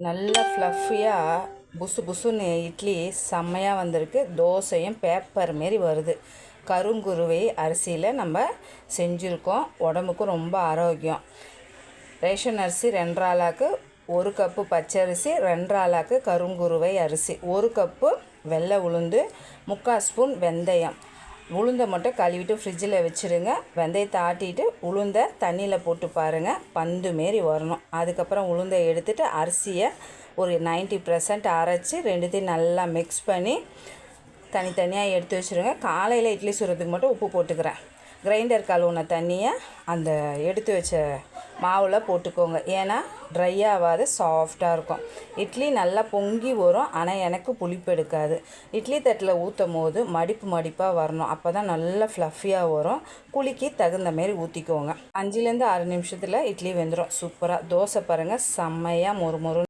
நல்லா ஃப்ளஃபியாக புசு புசுன்னு இட்லி செம்மையாக வந்திருக்கு. தோசையும் பேப்பர் மாரி வருது. கருங்குருவை அரிசியில் நம்ம செஞ்சுருக்கோம். உடம்புக்கும் ரொம்ப ஆரோக்கியம். ரேஷன் அரிசி 2 ஆளாக்கு 1 கப்பு பச்சரிசி, 2 ஆளாக்கு கருங்குருவை அரிசி, 1 கப்பு வெள்ளை உளுந்து, 3/4 ஸ்பூன் வெந்தயம். உளுந்தை மட்டும் கழுவிட்டு ஃப்ரிட்ஜில் வச்சுருங்க. வெந்தயத்தை ஆட்டிட்டு உளுந்தை தண்ணியில் போட்டு பாருங்கள், பந்து மாரி வரணும். அதுக்கப்புறம் உளுந்தை எடுத்துகிட்டு அரிசியை ஒரு 90% அரைச்சி ரெண்டுத்தையும் நல்லா மிக்ஸ் பண்ணி தனித்தனியாக எடுத்து வச்சுருங்க. காலையில் இட்லி சுடுறதுக்கு மட்டும் உப்பு போட்டுக்கிறேன். கிரைண்டர் கழுவுன தண்ணியை அந்த எடுத்து வச்ச மாவில் போட்டுக்கோங்க. ஏன்னா ட்ரை ஆகாது, சாஃப்டாக இருக்கும். இட்லி நல்லா பொங்கி வரும். ஆனால் எனக்கு புளிப்பு எடுக்காது. இட்லி தட்டில் ஊற்றும் போது மடிப்பாக வரணும். அப்போ தான் நல்லா ஃப்ளஃபியாக வரும். குழிக்கு தகுந்த மாரி ஊற்றிக்கோங்க. 5லேருந்து 6 நிமிஷத்தில் இட்லி வெந்துடும். சூப்பராக. தோசை பாருங்கள், செம்மையாக மொறு மொறு